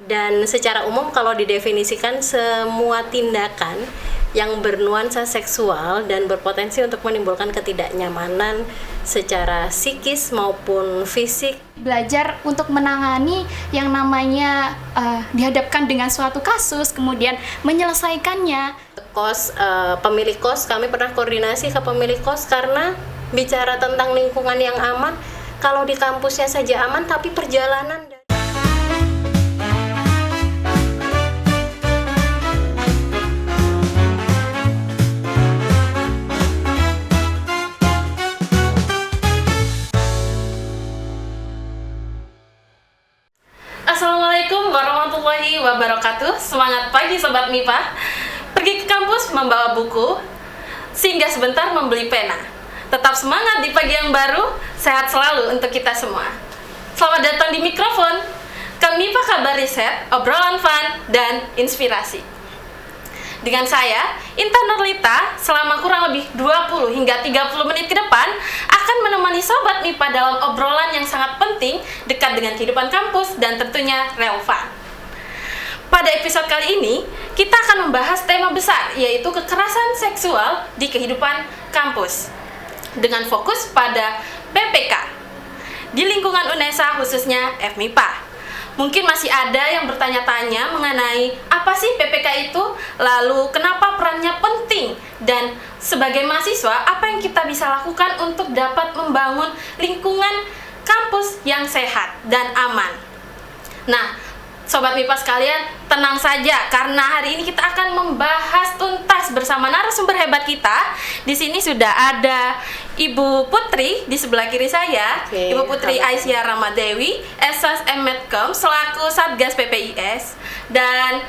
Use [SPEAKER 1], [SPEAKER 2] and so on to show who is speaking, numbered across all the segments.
[SPEAKER 1] Dan secara umum kalau didefinisikan semua tindakan yang bernuansa seksual dan berpotensi untuk menimbulkan ketidaknyamanan secara psikis maupun fisik.
[SPEAKER 2] Belajar untuk menangani yang namanya dihadapkan dengan suatu kasus, kemudian menyelesaikannya.
[SPEAKER 1] Pemilik kos, kami pernah koordinasi ke pemilik kos karena bicara tentang lingkungan yang aman, kalau di kampusnya saja aman, tapi perjalanan.
[SPEAKER 3] Assalamualaikum warahmatullahi wabarakatuh. Semangat pagi Sobat MIPA. Pergi ke kampus membawa buku, singgah sebentar membeli pena. Tetap semangat di pagi yang baru, sehat selalu untuk kita semua. Selamat datang di mikrofon Kang MIPA Kabar Riset, obrolan fun dan inspirasi. Dengan saya, Intan Nurlita, selama kurang lebih 20 hingga 30 menit ke depan akan menemani Sobat MIPA dalam obrolan yang sangat penting, dekat dengan kehidupan kampus dan tentunya relevan. Pada episode kali ini, kita akan membahas tema besar, yaitu kekerasan seksual di kehidupan kampus, dengan fokus pada PPK di lingkungan UNESA, khususnya FMIPA. Mungkin masih ada yang bertanya-tanya mengenai apa sih PPK itu, lalu kenapa perannya penting, dan sebagai mahasiswa apa yang kita bisa lakukan untuk dapat membangun lingkungan kampus yang sehat dan aman. Nah, Sobat MIPA sekalian, tenang saja karena hari ini kita akan membahas tuntas bersama narasumber hebat kita. Di sini sudah ada Ibu Putri di sebelah kiri saya.
[SPEAKER 1] Oke,
[SPEAKER 3] Ibu Putri Aisyah Ramadewi, Esas Medcom selaku Satgas PPIS, dan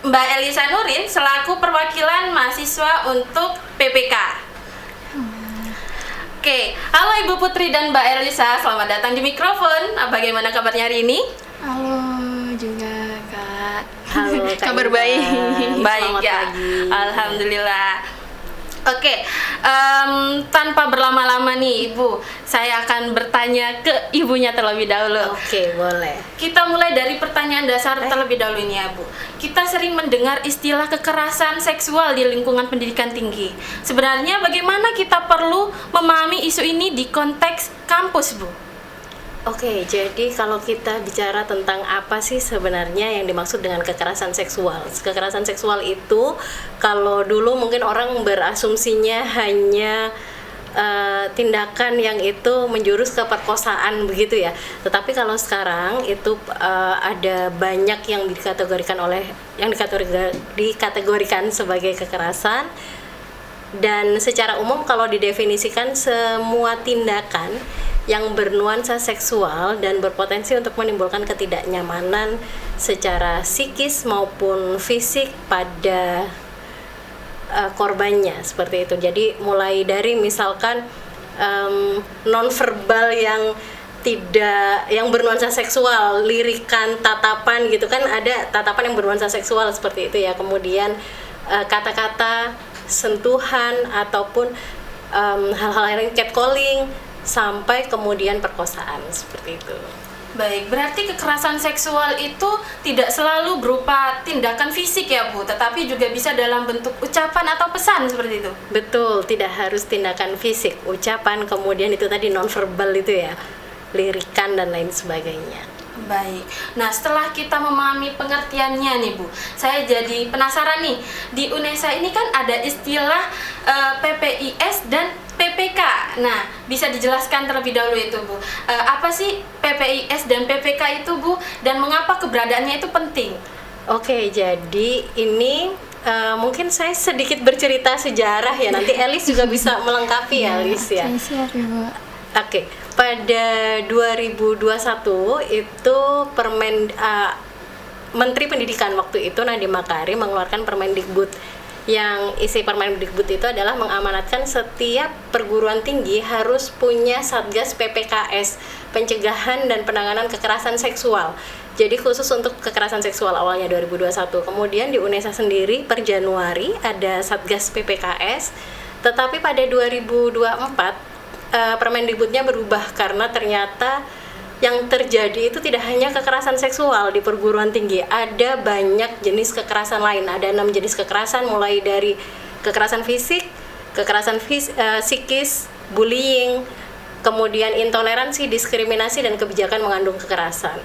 [SPEAKER 3] Mbak Elisa Nurin selaku perwakilan mahasiswa untuk PPK. Oke, halo Ibu Putri dan Mbak Elisa, selamat datang di mikrofon. Bagaimana kabarnya hari ini?
[SPEAKER 2] Halo juga Kak.
[SPEAKER 1] Halo, Kak
[SPEAKER 2] Kabar
[SPEAKER 1] Intan.
[SPEAKER 2] baik.
[SPEAKER 3] Baik
[SPEAKER 1] Selamat
[SPEAKER 3] ya,
[SPEAKER 1] pagi.
[SPEAKER 3] Alhamdulillah. Oke, tanpa berlama-lama nih Ibu, saya akan bertanya ke Ibunya terlebih dahulu.
[SPEAKER 1] Oke, boleh.
[SPEAKER 3] Kita mulai dari pertanyaan dasar terlebih dahulu ini ya Bu. Kita sering mendengar istilah kekerasan seksual di lingkungan pendidikan tinggi. Sebenarnya bagaimana kita perlu memahami isu ini di konteks kampus Bu?
[SPEAKER 1] Oke, jadi kalau kita bicara tentang apa sih sebenarnya yang dimaksud dengan kekerasan seksual? Kekerasan seksual itu kalau dulu mungkin orang berasumsinya hanya tindakan yang itu menjurus ke perkosaan begitu ya. Tetapi kalau sekarang itu ada banyak yang dikategorikan sebagai kekerasan. Dan secara umum kalau didefinisikan semua tindakan yang bernuansa seksual dan berpotensi untuk menimbulkan ketidaknyamanan secara psikis maupun fisik pada korbannya, seperti itu. Jadi mulai dari misalkan nonverbal yang bernuansa seksual, lirikan, tatapan gitu kan, ada tatapan yang bernuansa seksual seperti itu ya. Kemudian kata-kata, sentuhan ataupun hal-hal lain, catcalling, sampai kemudian perkosaan seperti itu.
[SPEAKER 3] Baik, berarti kekerasan seksual itu tidak selalu berupa tindakan fisik ya Bu, tetapi juga bisa dalam bentuk ucapan atau pesan seperti itu.
[SPEAKER 1] Betul, tidak harus tindakan fisik, ucapan, kemudian itu tadi nonverbal itu ya, lirikan dan lain sebagainya.
[SPEAKER 3] Baik, nah setelah kita memahami pengertiannya nih Bu, saya jadi penasaran nih, di UNESA ini kan ada istilah PPIS dan PPK. Nah, bisa dijelaskan terlebih dahulu itu Bu, apa sih PPIS dan PPK itu Bu, dan mengapa keberadaannya itu penting?
[SPEAKER 1] Oke, jadi ini mungkin saya sedikit bercerita sejarah ya, nanti Elis juga bisa melengkapi ya Elis ya.
[SPEAKER 2] Siap Ibu.
[SPEAKER 1] Oke, pada 2021 itu Menteri Pendidikan waktu itu Nadiem Makarim mengeluarkan Permendikbud, yang isi Permendikbud itu adalah mengamanatkan setiap perguruan tinggi harus punya Satgas PPKS, pencegahan dan penanganan kekerasan seksual. Jadi khusus untuk kekerasan seksual awalnya 2021. Kemudian di UNESA sendiri per Januari ada Satgas PPKS, tetapi pada 2024 Permendikbudnya berubah karena ternyata yang terjadi itu tidak hanya kekerasan seksual di perguruan tinggi, ada banyak jenis kekerasan lain. Ada 6 jenis kekerasan, mulai dari kekerasan fisik, kekerasan psikis, bullying, kemudian intoleransi, diskriminasi, dan kebijakan mengandung kekerasan.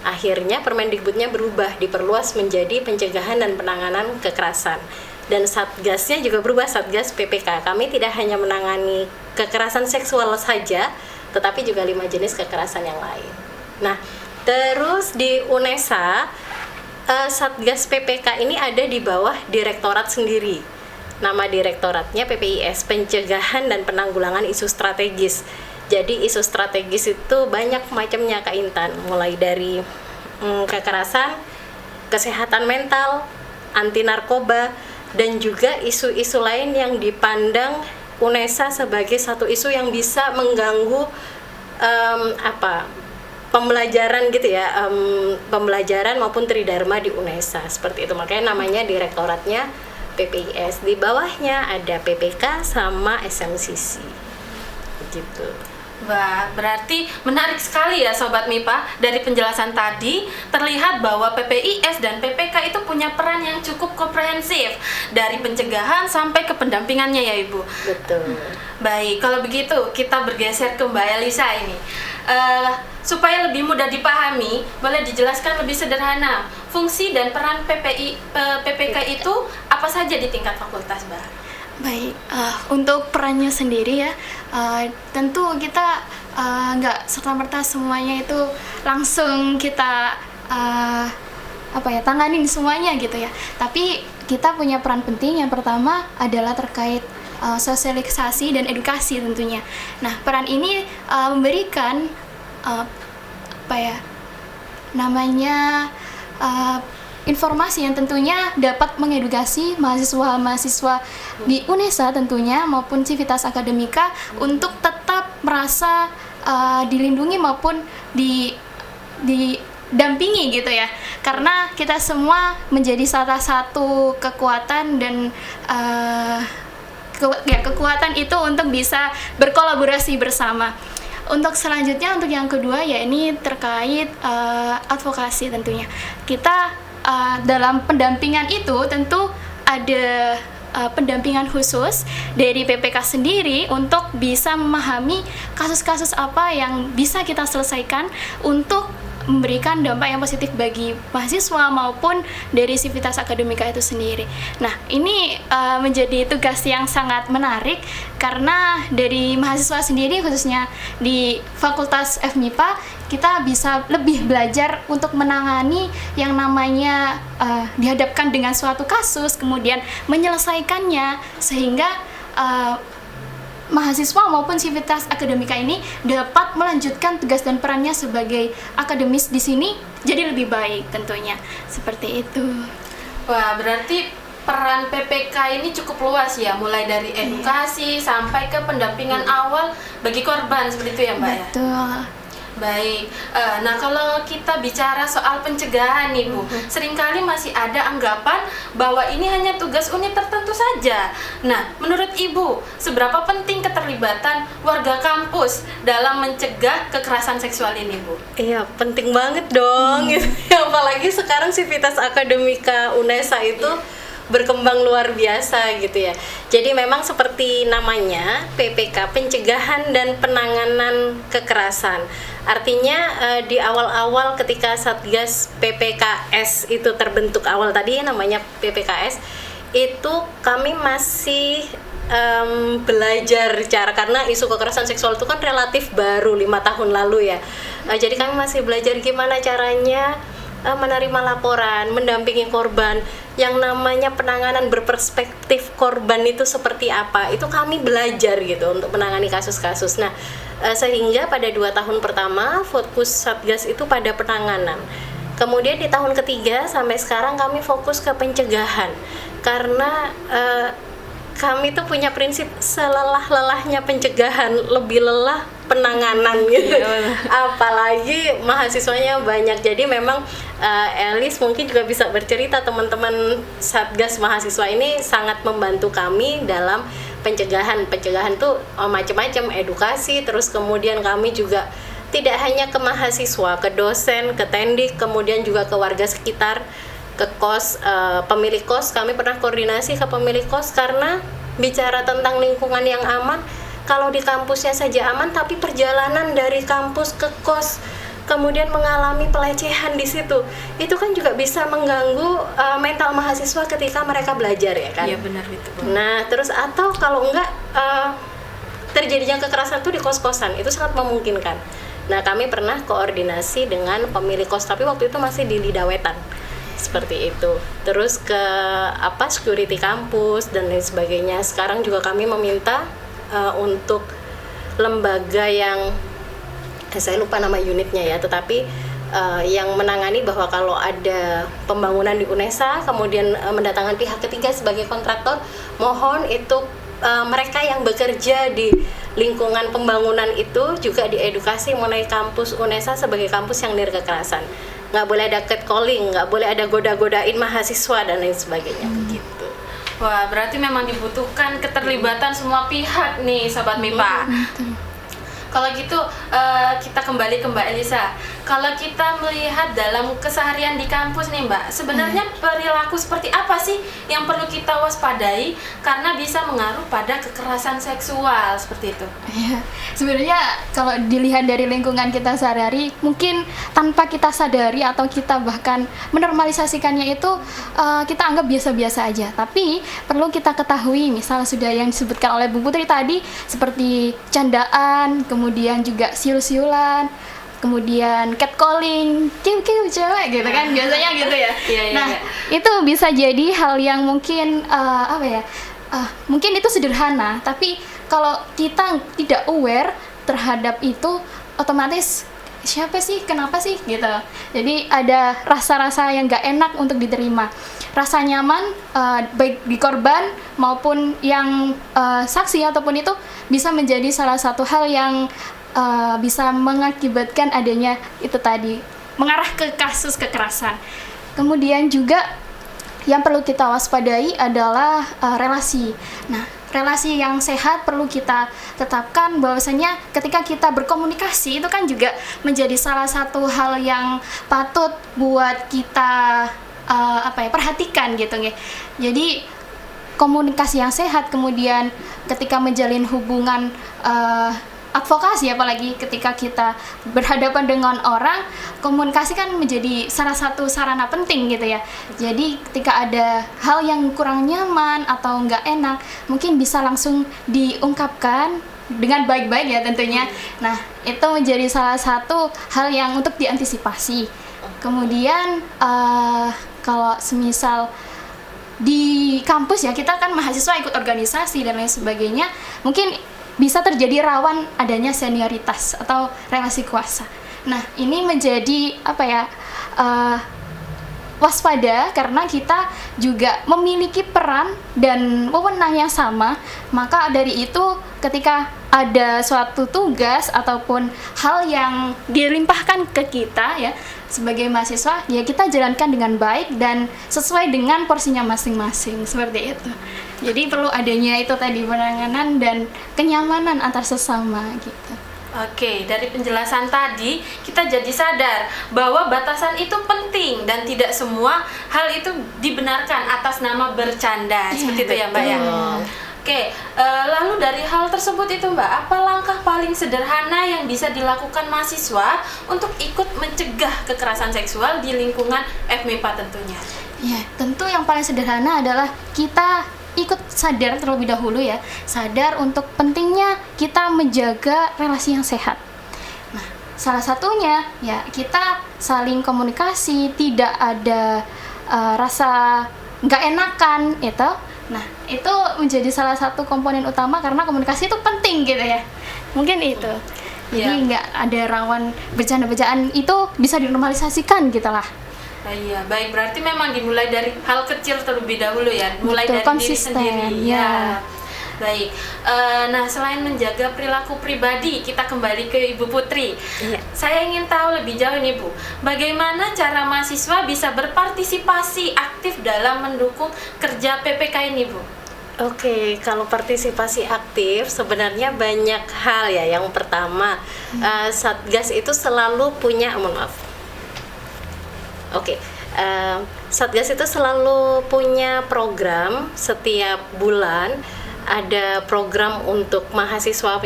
[SPEAKER 1] Akhirnya Permendikbudnya berubah, diperluas menjadi pencegahan dan penanganan kekerasan. Dan satgasnya juga berubah, Satgas PPK. Kami tidak hanya menangani kekerasan seksual saja, tetapi juga 5 jenis kekerasan yang lain. Nah, terus di UNESA, Satgas PPK ini ada di bawah direktorat sendiri. Nama direktoratnya PPIS, Pencegahan dan Penanggulangan Isu Strategis. Jadi isu strategis itu banyak macamnya, Kak Intan, mulai dari kekerasan, kesehatan mental, anti narkoba, dan juga isu-isu lain yang dipandang UNESA sebagai satu isu yang bisa mengganggu pembelajaran gitu ya, pembelajaran maupun tridharma di UNESA, seperti itu. Makanya namanya direktoratnya PPIS. Di bawahnya ada PPK sama SMCC gitu.
[SPEAKER 3] Wah, berarti menarik sekali ya Sobat MIPA. Dari penjelasan tadi terlihat bahwa PPIS dan PPK itu punya peran yang cukup komprehensif, dari pencegahan sampai ke pendampingannya ya Ibu.
[SPEAKER 1] Betul.
[SPEAKER 3] Baik, kalau begitu kita bergeser ke Mbak Elisa ini. Supaya lebih mudah dipahami, boleh dijelaskan lebih sederhana fungsi dan peran PPK itu apa saja di tingkat fakultas, Mbak?
[SPEAKER 2] Baik, untuk perannya sendiri ya, tentu kita nggak serta-merta semuanya itu langsung kita tanganin semuanya gitu ya. Tapi kita punya peran penting. Yang pertama adalah terkait sosialisasi dan edukasi tentunya. Nah, peran ini memberikan informasi yang tentunya dapat mengedukasi mahasiswa-mahasiswa di UNESA tentunya maupun Civitas Akademika untuk tetap merasa dilindungi maupun didampingi gitu ya, karena kita semua menjadi salah satu kekuatan dan kekuatan itu untuk bisa berkolaborasi bersama. Untuk selanjutnya, untuk yang kedua ya ini terkait advokasi tentunya. Kita dalam pendampingan itu tentu ada pendampingan khusus dari PPK sendiri untuk bisa memahami kasus-kasus apa yang bisa kita selesaikan untuk memberikan dampak yang positif bagi mahasiswa maupun dari Civitas Akademika itu sendiri. Nah, ini menjadi tugas yang sangat menarik karena dari mahasiswa sendiri, khususnya di Fakultas FMIPA, kita bisa lebih belajar untuk menangani yang namanya dihadapkan dengan suatu kasus, kemudian menyelesaikannya sehingga mahasiswa maupun Civitas Akademika ini dapat melanjutkan tugas dan perannya sebagai akademis di sini jadi lebih baik tentunya. Seperti itu.
[SPEAKER 3] Wah, berarti peran PPK ini cukup luas ya, mulai dari edukasi sampai ke pendampingan awal bagi korban, seperti itu ya Mbak?
[SPEAKER 2] Betul.
[SPEAKER 3] Baik, nah kalau kita bicara soal pencegahan nih Bu, seringkali masih ada anggapan bahwa ini hanya tugas unit tertentu saja. Nah, menurut Ibu, seberapa penting keterlibatan warga kampus dalam mencegah kekerasan seksual ini Bu?
[SPEAKER 1] Iya, penting banget dong. Apalagi sekarang Civitas Akademika UNESA itu berkembang luar biasa gitu ya. Jadi memang seperti namanya, PPK, pencegahan dan penanganan kekerasan. Artinya di awal-awal ketika Satgas PPKS itu terbentuk, awal tadi namanya PPKS, itu kami masih belajar karena isu kekerasan seksual itu kan relatif baru 5 tahun lalu ya. Jadi kami masih belajar gimana caranya menerima laporan, mendampingi korban, yang namanya penanganan berperspektif korban itu seperti apa, itu kami belajar gitu untuk menangani kasus-kasus. Nah, sehingga pada 2 tahun pertama fokus Satgas itu pada penanganan. Kemudian di tahun ketiga sampai sekarang kami fokus ke pencegahan, karena kami tuh punya prinsip selelah-lelahnya pencegahan, lebih lelah penanganan gitu. Apalagi mahasiswanya banyak. Jadi memang Elis mungkin juga bisa bercerita, teman-teman Satgas mahasiswa ini sangat membantu kami dalam pencegahan. Pencegahan tuh macam-macam, edukasi, terus kemudian kami juga tidak hanya ke mahasiswa, ke dosen, ke tendik, kemudian juga ke warga sekitar, ke kos, pemilik kos. Kami pernah koordinasi ke pemilik kos karena bicara tentang lingkungan yang aman. Kalau di kampusnya saja aman, tapi perjalanan dari kampus ke kos kemudian mengalami pelecehan di situ, itu kan juga bisa mengganggu mental mahasiswa ketika mereka belajar, ya kan?
[SPEAKER 3] Iya, benar itu.
[SPEAKER 1] Nah, terus atau kalau enggak terjadinya kekerasan itu di kos-kosan, itu sangat memungkinkan. Nah, kami pernah koordinasi dengan pemilik kos, tapi waktu itu masih di Lidawetan, seperti itu. Terus ke security kampus dan lain sebagainya. Sekarang juga kami meminta untuk lembaga yang saya lupa nama unitnya ya, tetapi yang menangani bahwa kalau ada pembangunan di UNESA kemudian mendatangkan pihak ketiga sebagai kontraktor, mohon itu mereka yang bekerja di lingkungan pembangunan itu juga diedukasi mengenai kampus UNESA sebagai kampus yang nir kekerasan. Nggak boleh ada catcalling, nggak boleh ada goda-godain mahasiswa dan lain sebagainya, begitu.
[SPEAKER 3] Wah, berarti memang dibutuhkan keterlibatan semua pihak nih, Sobat MIPA. Kalau gitu kita kembali ke Mbak Elisa. Kalau kita melihat dalam keseharian di kampus nih Mbak, sebenarnya perilaku seperti apa sih yang perlu kita waspadai karena bisa mengaruh pada kekerasan seksual seperti itu?
[SPEAKER 2] Ya, sebenarnya kalau dilihat dari lingkungan kita sehari-hari, mungkin tanpa kita sadari atau kita bahkan menormalisasikannya itu kita anggap biasa-biasa aja. Tapi perlu kita ketahui, misal sudah yang disebutkan oleh Bu Putri tadi, seperti candaan, kemudian juga siul-siulan, kemudian catcalling, kiu-kiu cewek gitu kan, biasanya gitu ya. Nah, itu bisa jadi hal yang mungkin mungkin itu sederhana, tapi kalau kita tidak aware terhadap itu, otomatis siapa sih, kenapa sih gitu. Jadi ada rasa-rasa yang gak enak untuk diterima. Rasa nyaman baik di korban maupun yang saksi ataupun itu bisa menjadi salah satu hal yang bisa mengakibatkan adanya itu tadi, mengarah ke kasus kekerasan. Kemudian juga yang perlu kita waspadai adalah relasi. Nah, relasi yang sehat perlu kita tetapkan, bahwasanya ketika kita berkomunikasi itu kan juga menjadi salah satu hal yang patut buat kita perhatikan gitu ya. Jadi komunikasi yang sehat, kemudian ketika menjalin hubungan advokasi, apalagi ketika kita berhadapan dengan orang, komunikasi kan menjadi salah satu sarana penting gitu ya. Jadi ketika ada hal yang kurang nyaman atau nggak enak, mungkin bisa langsung diungkapkan dengan baik-baik ya tentunya. Nah, itu menjadi salah satu hal yang untuk diantisipasi. Kemudian kalau semisal di kampus ya, kita kan mahasiswa ikut organisasi dan lain sebagainya, mungkin bisa terjadi rawan adanya senioritas atau relasi kuasa. Nah, ini menjadi waspada karena kita juga memiliki peran dan wewenang yang sama. Maka dari itu ketika ada suatu tugas ataupun hal yang dilimpahkan ke kita ya sebagai mahasiswa, ya kita jalankan dengan baik dan sesuai dengan porsinya masing-masing, seperti itu. Jadi perlu adanya itu tadi, penanganan dan kenyamanan antar sesama gitu.
[SPEAKER 3] Oke, dari penjelasan tadi kita jadi sadar bahwa batasan itu penting dan tidak semua hal itu dibenarkan atas nama bercanda, seperti itu ya Mbak ya. Oke, lalu dari hal tersebut itu Mbak, apa langkah paling sederhana yang bisa dilakukan mahasiswa untuk ikut mencegah kekerasan seksual di lingkungan FMIPA tentunya?
[SPEAKER 2] Ya, tentu yang paling sederhana adalah kita ikut sadar terlebih dahulu ya, sadar untuk pentingnya kita menjaga relasi yang sehat. Nah, salah satunya ya kita saling komunikasi, tidak ada rasa nggak enakan itu. Nah, itu menjadi salah satu komponen utama karena komunikasi itu penting gitu ya. Mungkin itu. Jadi nggak ada rawan bercanda-bercandaan, itu bisa dinormalisasikan gitu lah.
[SPEAKER 3] Nah, iya, baik, berarti memang dimulai dari hal kecil terlebih dahulu ya, mulai
[SPEAKER 2] Betul,
[SPEAKER 3] dari
[SPEAKER 2] konsisten,
[SPEAKER 3] diri sendiri.
[SPEAKER 2] ya.
[SPEAKER 3] Baik, nah selain menjaga perilaku pribadi, kita kembali ke Ibu Putri.
[SPEAKER 1] Iya.
[SPEAKER 3] Saya ingin tahu lebih jauh nih Bu, bagaimana cara mahasiswa bisa berpartisipasi aktif dalam mendukung kerja PPK ini Bu?
[SPEAKER 1] Oke, kalau partisipasi aktif sebenarnya banyak hal ya. Yang pertama, Satgas itu selalu punya, mohon maaf. Oke, Satgas itu selalu punya program setiap bulan. Ada program untuk mahasiswa,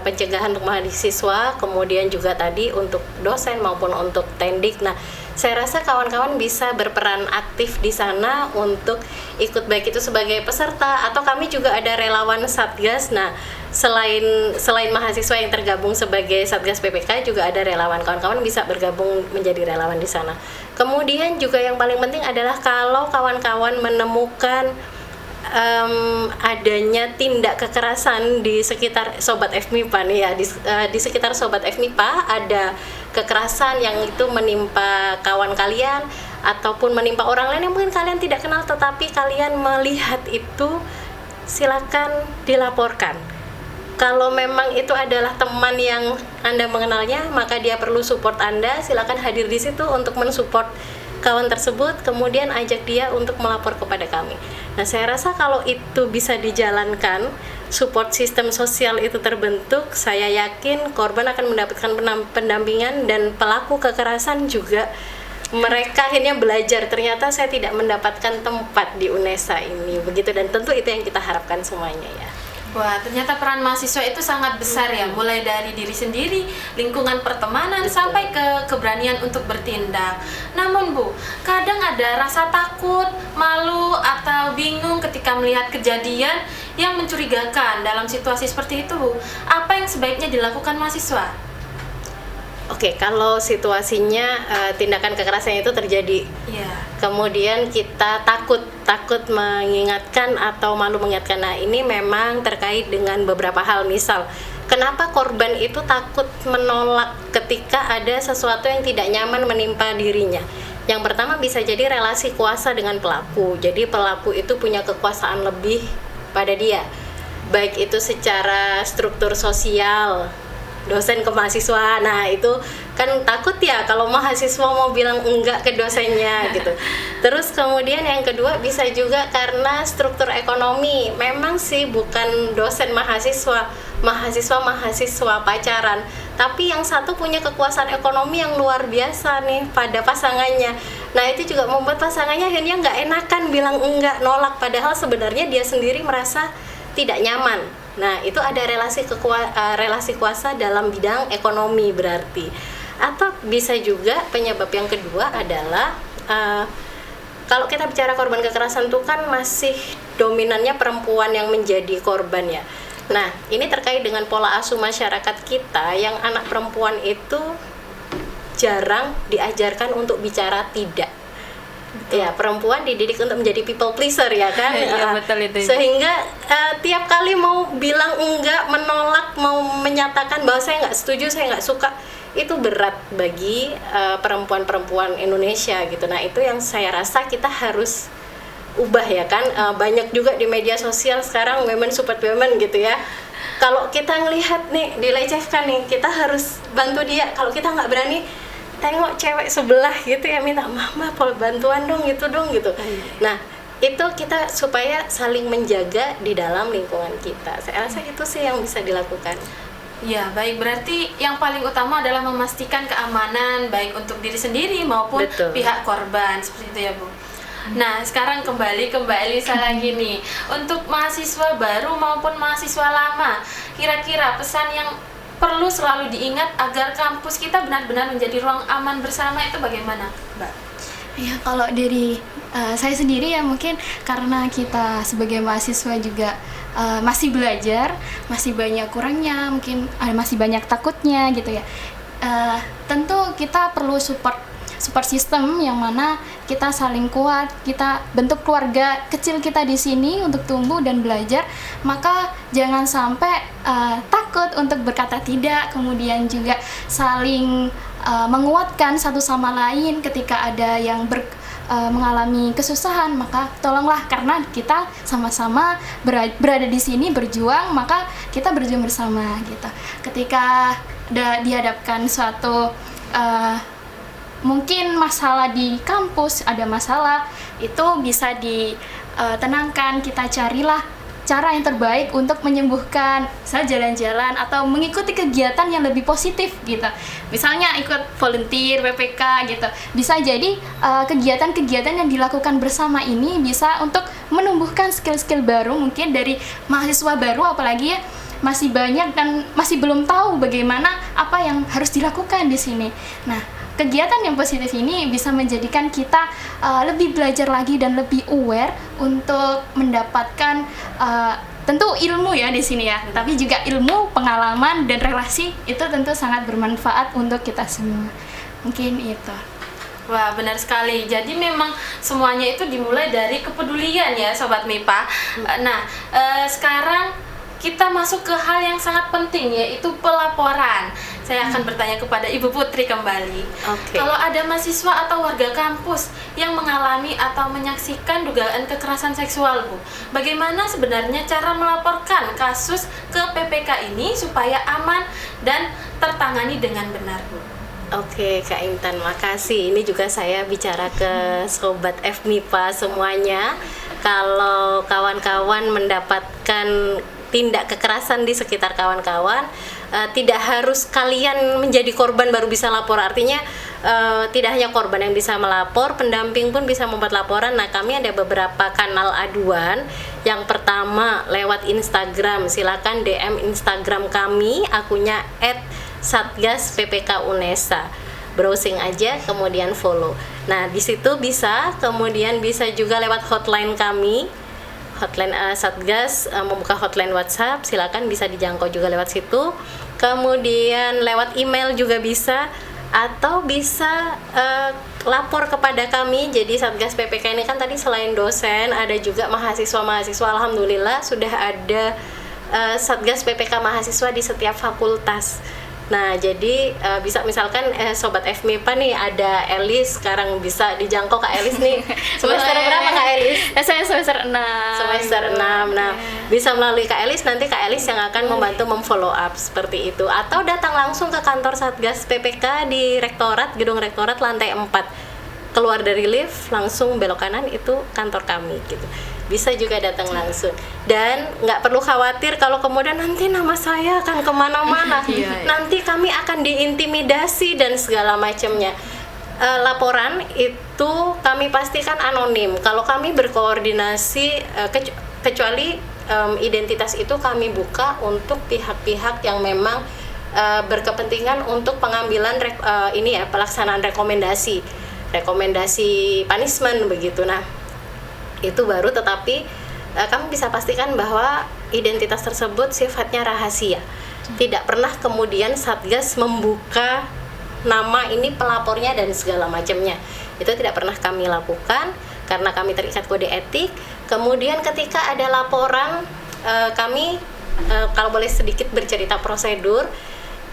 [SPEAKER 1] pencegahan untuk mahasiswa, kemudian juga tadi untuk dosen maupun untuk tendik. Nah, saya rasa kawan-kawan bisa berperan aktif di sana untuk ikut, baik itu sebagai peserta atau kami juga ada relawan Satgas. Nah, selain mahasiswa yang tergabung sebagai Satgas PPK, juga ada relawan, kawan-kawan bisa bergabung menjadi relawan di sana. Kemudian juga yang paling penting adalah kalau kawan-kawan menemukan adanya tindak kekerasan di sekitar Sobat FMIPA nih ya, di sekitar Sobat FMIPA ada kekerasan yang itu menimpa kawan kalian ataupun menimpa orang lain yang mungkin kalian tidak kenal tetapi kalian melihat itu, silakan dilaporkan. Kalau memang itu adalah teman yang Anda mengenalnya, maka dia perlu support Anda, silakan hadir di situ untuk mensupport kawan tersebut, kemudian ajak dia untuk melapor kepada kami. Nah, saya rasa kalau itu bisa dijalankan, support sistem sosial itu terbentuk, saya yakin korban akan mendapatkan pendampingan dan pelaku kekerasan juga mereka akhirnya belajar, ternyata saya tidak mendapatkan tempat di UNESA ini, begitu, dan tentu itu yang kita harapkan semuanya ya.
[SPEAKER 3] Wah, ternyata peran mahasiswa itu sangat besar ya, mulai dari diri sendiri, lingkungan pertemanan,
[SPEAKER 1] Betul.
[SPEAKER 3] sampai ke keberanian untuk bertindak. Namun Bu, kadang ada rasa takut, malu, atau bingung ketika melihat kejadian yang mencurigakan. Dalam situasi seperti itu Bu, apa yang sebaiknya dilakukan mahasiswa?
[SPEAKER 1] Oke, kalau situasinya tindakan kekerasan itu terjadi,
[SPEAKER 3] Iya.
[SPEAKER 1] kemudian kita takut mengingatkan atau malu mengingatkan. Nah, ini memang terkait dengan beberapa hal. Misal, kenapa korban itu takut menolak ketika ada sesuatu yang tidak nyaman menimpa dirinya? Yang pertama bisa jadi relasi kuasa dengan pelaku. Jadi pelaku itu punya kekuasaan lebih pada dia, baik itu secara struktur sosial, dosen ke mahasiswa. Nah, itu kan takut ya kalau mahasiswa mau bilang enggak ke dosennya gitu. Terus kemudian yang kedua bisa juga karena struktur ekonomi. Memang sih bukan dosen mahasiswa pacaran, tapi yang satu punya kekuasaan ekonomi yang luar biasa nih pada pasangannya. Nah, itu juga membuat pasangannya akhirnya nggak enakan bilang enggak, nolak, padahal sebenarnya dia sendiri merasa tidak nyaman. Nah, itu ada relasi kuasa dalam bidang ekonomi berarti. Atau bisa juga penyebab yang kedua adalah kalau kita bicara korban kekerasan itu kan masih dominannya perempuan yang menjadi korban ya. Nah, ini terkait dengan pola asuh masyarakat kita yang anak perempuan itu jarang diajarkan untuk bicara tidak. Betul. Ya, perempuan dididik untuk menjadi people pleaser ya kan.
[SPEAKER 3] Iya, betul itu.
[SPEAKER 1] Sehingga tiap kali mau bilang enggak, menolak, mau menyatakan bahwa saya nggak setuju, saya nggak suka, itu berat bagi perempuan-perempuan Indonesia gitu. Nah, itu yang saya rasa kita harus ubah ya kan. Banyak juga di media sosial sekarang women support women gitu ya. Kalau kita ngelihat nih dilecehkan nih, kita harus bantu dia. Kalau kita nggak berani, tengok cewek sebelah gitu ya, minta mama bantuan dong gitu. Nah, itu kita supaya saling menjaga di dalam lingkungan kita. Saya rasa itu sih yang bisa dilakukan.
[SPEAKER 3] Ya, baik, berarti yang paling utama adalah memastikan keamanan baik untuk diri sendiri maupun
[SPEAKER 1] Betul.
[SPEAKER 3] pihak korban, seperti itu ya Bu. Nah, sekarang kembali ke Mbak Elisa lagi nih. Untuk mahasiswa baru maupun mahasiswa lama, kira-kira pesan yang perlu selalu diingat agar kampus kita benar-benar menjadi ruang aman bersama itu bagaimana, Mbak?
[SPEAKER 2] Ya, kalau dari saya sendiri ya, mungkin karena kita sebagai mahasiswa juga masih belajar, masih banyak kurangnya, mungkin masih banyak takutnya gitu ya. Tentu kita perlu support system yang mana kita saling kuat, kita bentuk keluarga kecil kita di sini untuk tumbuh dan belajar. Maka jangan sampai takut untuk berkata tidak, kemudian juga saling menguatkan satu sama lain ketika ada yang mengalami kesusahan. Maka tolonglah, karena kita sama-sama berada di sini berjuang, maka kita berjuang bersama gitu. Ketika dihadapkan suatu mungkin masalah di kampus, ada masalah, itu bisa ditenangkan. Kita carilah cara yang terbaik untuk menyembuhkan, misalnya jalan-jalan atau mengikuti kegiatan yang lebih positif gitu. Misalnya ikut volunteer, PPK gitu. Bisa jadi kegiatan-kegiatan yang dilakukan bersama ini bisa untuk menumbuhkan skill-skill baru, mungkin dari mahasiswa baru apalagi ya, masih banyak dan masih belum tahu bagaimana apa yang harus dilakukan di sini. Nah, kegiatan yang positif ini bisa menjadikan kita lebih belajar lagi dan lebih aware untuk mendapatkan tentu ilmu ya di sini ya, tapi juga ilmu, pengalaman dan relasi itu tentu sangat bermanfaat untuk kita semua. Mungkin itu.
[SPEAKER 3] Wah, benar sekali. Jadi memang semuanya itu dimulai dari kepedulian ya Sobat MIPA. Nah, sekarang kita masuk ke hal yang sangat penting, yaitu pelaporan. Saya akan bertanya kepada Ibu Putri kembali. Kalau ada mahasiswa atau warga kampus yang mengalami atau menyaksikan dugaan kekerasan seksual, Bu, bagaimana sebenarnya cara melaporkan kasus ke PPK ini supaya aman dan tertangani dengan benar, Bu?
[SPEAKER 1] Oke, Kak Intan, makasih. Ini juga saya bicara ke Sobat FMIPA semuanya. Kalau kawan-kawan mendapatkan tindak kekerasan di sekitar kawan-kawan, tidak harus kalian menjadi korban baru bisa lapor. Artinya tidak hanya korban yang bisa melapor, pendamping pun bisa membuat laporan. Nah, kami ada beberapa kanal aduan. Yang pertama lewat Instagram, silakan DM Instagram kami, akunnya @satgasppkunesa. Browsing aja, kemudian follow. Nah, di situ bisa, kemudian bisa juga lewat hotline kami. Hotline Satgas membuka hotline WhatsApp, silakan bisa dijangkau juga lewat situ. Kemudian lewat email juga bisa, atau bisa lapor kepada kami. Jadi Satgas PPK ini kan tadi selain dosen ada juga mahasiswa-mahasiswa. Alhamdulillah sudah ada Satgas PPK mahasiswa di setiap fakultas. Nah, jadi bisa misalkan Sobat FMIPA nih, ada Elis, sekarang bisa dijangkau Kak Elis nih. Semester berapa Kak Elis?
[SPEAKER 2] Saya semester 6.
[SPEAKER 1] Semester 6. Nah, bisa melalui Kak Elis, nanti Kak Elis yang akan membantu memfollow up seperti itu. Atau datang langsung ke kantor Satgas PPK di Rektorat, Gedung Rektorat lantai 4. Keluar dari lift, langsung belok kanan, itu kantor kami gitu. Bisa juga datang langsung, dan nggak perlu khawatir kalau kemudian nanti nama saya akan kemana-mana, nanti kami akan diintimidasi dan segala macamnya. Laporan itu kami pastikan anonim. Kalau kami berkoordinasi, kecuali identitas itu kami buka untuk pihak-pihak yang memang berkepentingan untuk pengambilan pelaksanaan rekomendasi punishment begitu. Nah, itu baru, tetapi kami bisa pastikan bahwa identitas tersebut sifatnya rahasia. Tidak pernah kemudian Satgas membuka nama ini pelapornya dan segala macamnya. Itu tidak pernah kami lakukan karena kami terikat kode etik. Kemudian ketika ada laporan, kami kalau boleh sedikit bercerita prosedur.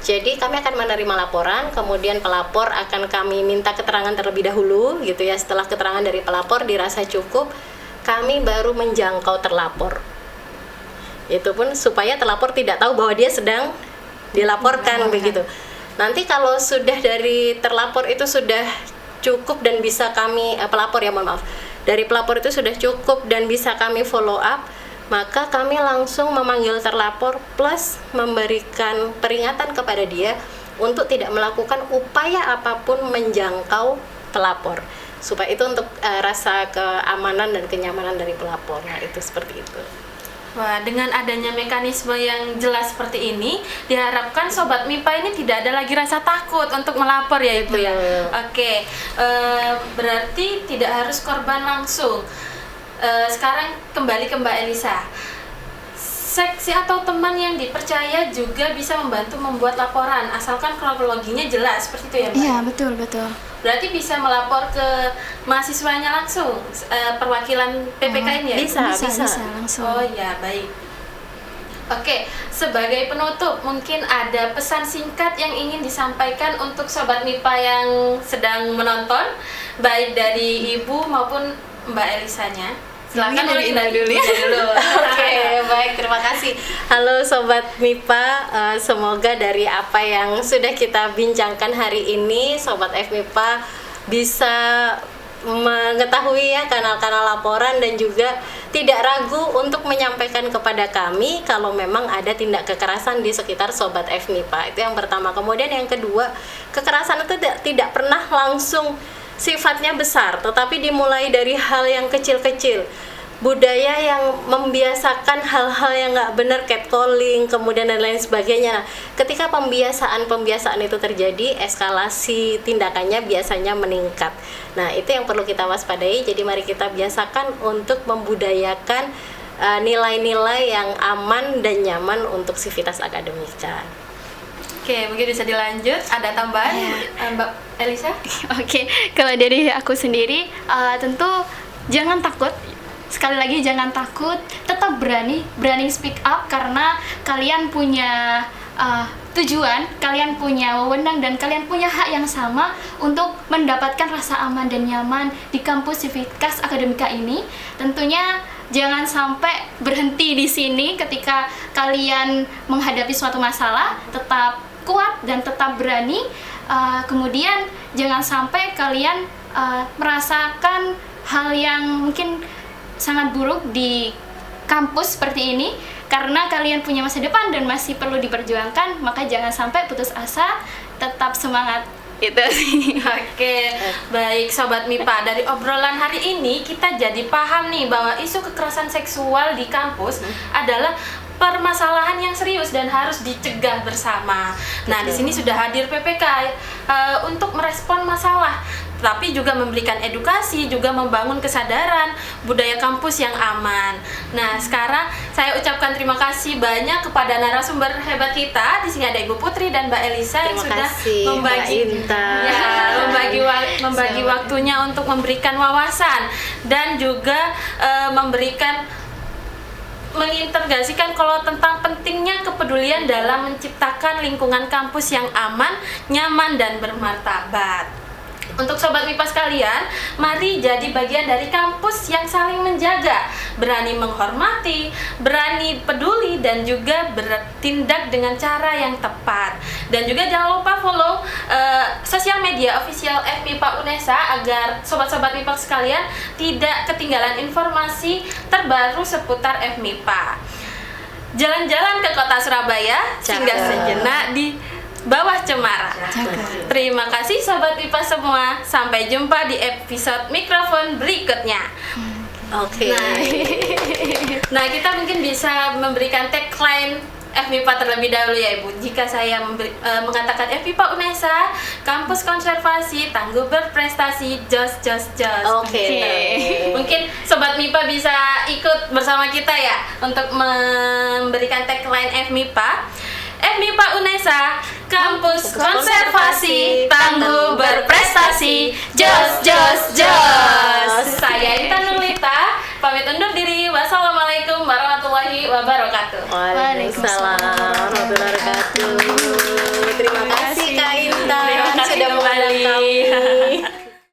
[SPEAKER 1] Jadi kami akan menerima laporan, kemudian pelapor akan kami minta keterangan terlebih dahulu gitu ya. Setelah keterangan dari pelapor dirasa cukup, kami baru menjangkau terlapor. Itu pun supaya terlapor tidak tahu bahwa dia sedang dilaporkan begitu. Nanti kalau sudah dari terlapor itu sudah cukup dan bisa kami pelapor ya, mohon maaf. Dari pelapor itu sudah cukup dan bisa kami follow up, maka kami langsung memanggil terlapor plus memberikan peringatan kepada dia untuk tidak melakukan upaya apapun menjangkau pelapor. Supaya itu untuk rasa keamanan dan kenyamanan dari pelapor. Nah, itu seperti itu.
[SPEAKER 3] Wah, dengan adanya mekanisme yang jelas seperti ini, diharapkan Sobat MIPA ini tidak ada lagi rasa takut untuk melapor ya Ibu ya. Oke, berarti tidak harus korban langsung. Sekarang kembali ke Mbak Elisa. Seksi atau teman yang dipercaya juga bisa membantu membuat laporan, asalkan kronologinya jelas, seperti itu ya Mbak?
[SPEAKER 2] Iya, betul. Berarti
[SPEAKER 3] bisa melapor ke mahasiswanya langsung, perwakilan PPK ini ya?
[SPEAKER 2] Bisa langsung.
[SPEAKER 3] Oh ya, baik. Oke, sebagai penutup, mungkin ada pesan singkat yang ingin disampaikan untuk Sobat MIPA yang sedang menonton, baik dari Ibu maupun Mbak Elisanya. Silakan
[SPEAKER 2] dari Indah dulu ya.
[SPEAKER 1] Oke, baik, terima kasih. Halo Sobat MIPA, semoga dari apa yang sudah kita bincangkan hari ini, Sobat FMIPA bisa mengetahui ya kanal-kanal laporan dan juga tidak ragu untuk menyampaikan kepada kami kalau memang ada tindak kekerasan di sekitar Sobat FMIPA. Itu yang pertama. Kemudian yang kedua, kekerasan itu tidak pernah langsung sifatnya besar, tetapi dimulai dari hal yang kecil-kecil. Budaya yang membiasakan hal-hal yang nggak benar, catcalling, kemudian dan lain sebagainya. Nah, ketika pembiasaan itu terjadi, eskalasi tindakannya biasanya meningkat. Nah, itu yang perlu kita waspadai. Jadi mari kita biasakan untuk membudayakan nilai-nilai yang aman dan nyaman untuk sivitas akademika.
[SPEAKER 3] Oke, mungkin bisa dilanjut. Ada tambahan, Mbak Elisa?
[SPEAKER 2] Oke, kalau dari aku sendiri, tentu jangan takut. Sekali lagi jangan takut, tetap berani speak up karena kalian punya tujuan, kalian punya wewenang dan kalian punya hak yang sama untuk mendapatkan rasa aman dan nyaman di kampus Sivitas Akademika ini. Tentunya jangan sampai berhenti di sini ketika kalian menghadapi suatu masalah, tetap kuat dan tetap berani. Kemudian jangan sampai kalian merasakan hal yang mungkin sangat buruk di kampus seperti ini karena kalian punya masa depan dan masih perlu diperjuangkan, maka jangan sampai putus asa, tetap semangat. Itu sih.
[SPEAKER 3] Oke, baik Sobat MIPA, dari obrolan hari ini kita jadi paham nih bahwa isu kekerasan seksual di kampus adalah permasalahan yang serius dan harus dicegah bersama. Nah, di sini sudah hadir PPK untuk merespon masalah, tapi juga memberikan edukasi, juga membangun kesadaran budaya kampus yang aman. Nah, sekarang saya ucapkan terima kasih banyak kepada narasumber hebat kita. Di sini ada Ibu Putri dan Mbak Elisa yang sudah membagi waktunya untuk memberikan wawasan dan juga mengintegrasikan kalau tentang pentingnya kepedulian dalam menciptakan lingkungan kampus yang aman, nyaman, dan bermartabat. Untuk Sobat MIPA sekalian, mari jadi bagian dari kampus yang saling menjaga, berani menghormati, berani peduli, dan juga bertindak dengan cara yang tepat. Dan juga jangan lupa follow sosial media official FMIPA UNESA agar Sobat-Sobat MIPA sekalian tidak ketinggalan informasi terbaru seputar FMIPA. Jalan-jalan ke kota Surabaya, singgah sejenak di Bawah Cemara. Terima kasih Sobat MIPA semua. Sampai jumpa di episode mikrofon berikutnya.
[SPEAKER 1] Oke.
[SPEAKER 3] Nah, kita mungkin bisa memberikan tagline FMIPA terlebih dahulu ya Ibu. Jika saya mengatakan FMIPA UNESA, kampus konservasi, tangguh berprestasi, jos.
[SPEAKER 1] Oke.
[SPEAKER 3] Mungkin Sobat MIPA bisa ikut bersama kita ya untuk memberikan tagline FMIPA. FMIPA UNESA, kampus konservasi, tangguh berprestasi, jos. Saya Intan Nurlita, pamit undur diri. Wassalamualaikum warahmatullahi wabarakatuh.
[SPEAKER 1] Waalaikumsalam warahmatullahi wabarakatuh. Terima kasih